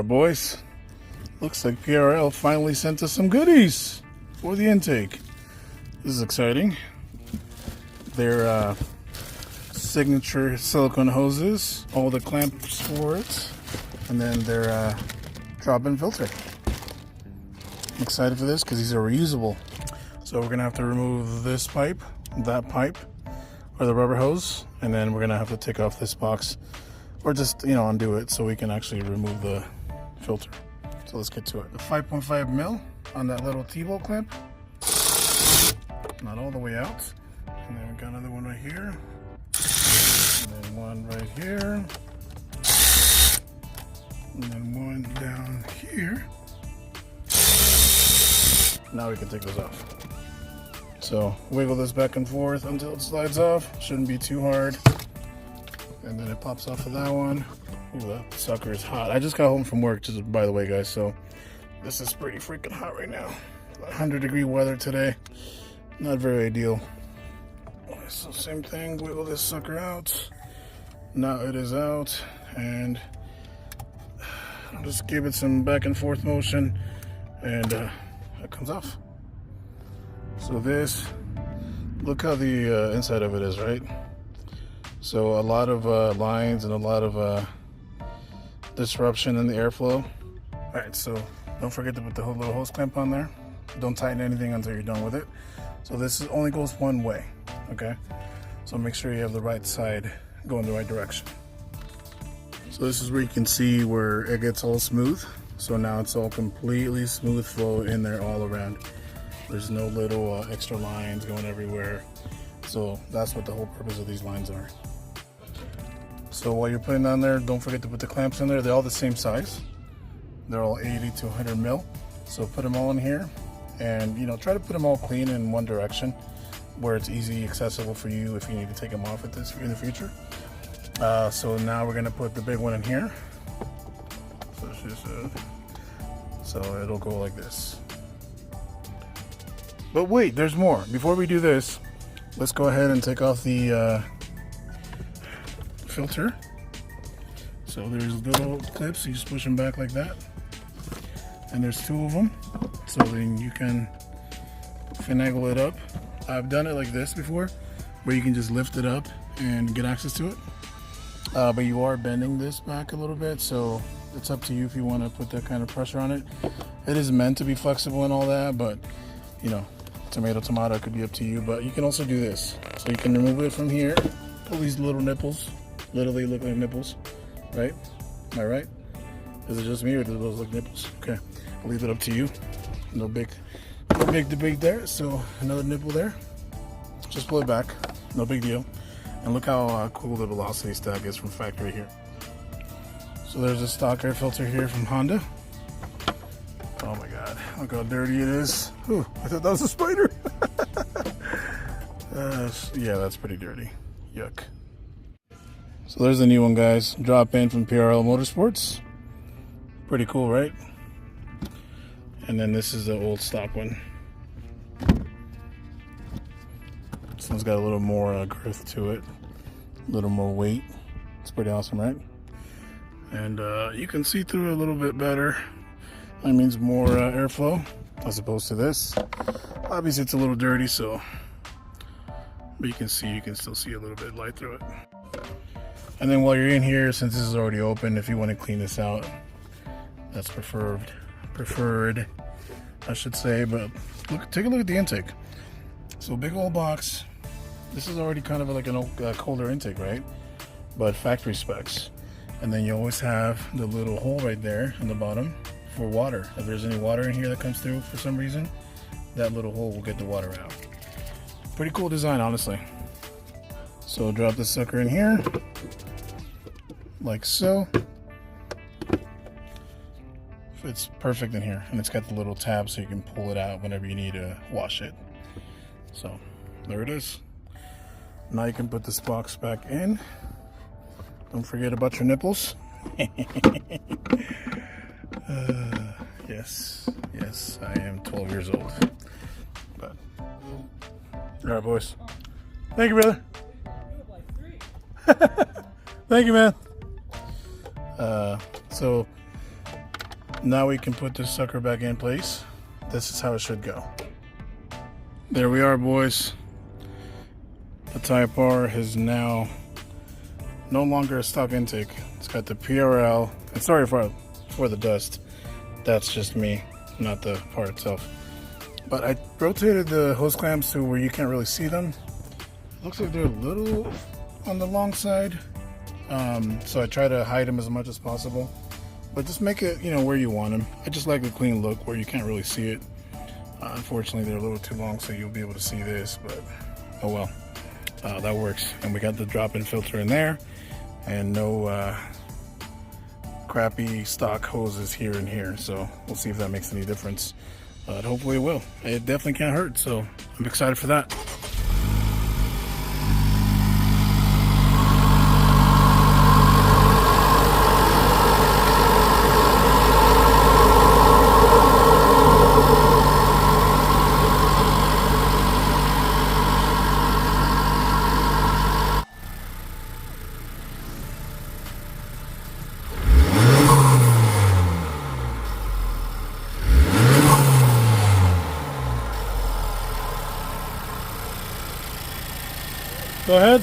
boys. Looks like PRL finally sent us some goodies for the intake. This is exciting. Their signature silicone hoses, all the clamps for it, and then their drop-in filter. I'm excited for this because these are reusable. So we're gonna have to remove this pipe, that pipe, or the rubber hose, and then we're gonna have to take off this box, or just, you know, undo it so we can actually remove the filter. So let's get to it. The 5.5 mil on that little T-bolt clamp, not all the way out. And then we got another one right here, and then one right here, and then one down here. Now we can take those off. So wiggle this back and forth until it slides off. Shouldn't be too hard. And then it pops off of that one. Ooh, that sucker is hot. I just got home from work, just by the way, guys. So this is pretty freaking hot right now. 100-degree weather today. Not very ideal. So same thing, wiggle this sucker out. Now it is out, and just give it some back and forth motion, and it comes off. So this, look how the inside of it is, right? So a lot of lines and a lot of disruption in the airflow. All right, so don't forget to put the little hose clamp on there. Don't tighten anything until you're done with it. So this only goes one way, okay? So make sure you have the right side going the right direction. So this is where you can see where it gets all smooth. So now it's all completely smooth flow in there all around. There's no little extra lines going everywhere. So that's what the whole purpose of these lines are. So while you're putting on there, don't forget to put the clamps in there. They're all the same size. They're all 80 to 100 mil. So put them all in here, and you know, try to put them all clean in one direction where it's easy accessible for you if you need to take them off in the future. So now we're gonna put the big one in here. So it's just, so it'll go like this. But wait, there's more. Before we do this, let's go ahead and take off the filter. So there's little clips, you just push them back like that. And there's two of them. So then you can finagle it up. I've done it like this before, where you can just lift it up and get access to it. But you are bending this back a little bit, so it's up to you if you want to put that kind of pressure on it. It is meant to be flexible and all that, but you know, tomato, it could be up to you. But you can also do this. So you can remove it from here, pull these little nipples, literally look like nipples, right? Am I right? Is it just me, or do those look nipples? Okay, I'll leave it up to you. No big debate there. So another nipple there. Just pull it back, no big deal. And look how cool the velocity stack is from factory here. So there's a stock air filter here from Honda. Oh my God, look how dirty it is. Ooh, I thought that was a spider. Yeah, that's pretty dirty. Yuck. So there's the new one, guys. Drop in from PRL Motorsports. Pretty cool, right? And then this is the old stock one. This one's got a little more girth to it, a little more weight. It's pretty awesome, right? And you can see through it a little bit better. That means more airflow as opposed to this. Obviously it's a little dirty, so, but you can still see a little bit of light through it. And then while you're in here, since this is already open, if you want to clean this out, that's preferred, I should say. But look, take a look at the intake. So big old box. This is already kind of like a colder intake, right? But factory specs. And then you always have the little hole right there in the bottom for water. If there's any water in here that comes through for some reason, that little hole will get the water out. Pretty cool design, honestly. So drop this sucker in here, like so. Fits perfect in here, and it's got the little tab so you can pull it out whenever you need to wash it. So there it is. Now you can put this box back in. Don't forget about your nipples. Yes, I am 12 years old. But all right, boys. Thank you, brother. Thank you, man. So Now we can put this sucker back in place. This is how it should go. There we are, boys. The Type R is now no longer a stock intake. It's got the PRL. And sorry for the dust. That's just me, not the part itself. But I rotated the hose clamps to where you can't really see them. It looks like they're a little on the long side. So I try to hide them as much as possible. But just make it, you know, where you want them. I just like a clean look where you can't really see it. Unfortunately, they're a little too long, so you'll be able to see this, but oh well. That works. And we got the drop-in filter in there, and no crappy stock hoses here and here. So we'll see if that makes any difference. Hopefully it will. It definitely can't hurt, so I'm excited for that. Go ahead.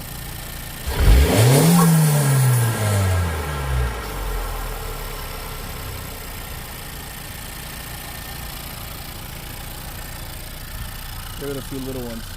Give it a few little ones.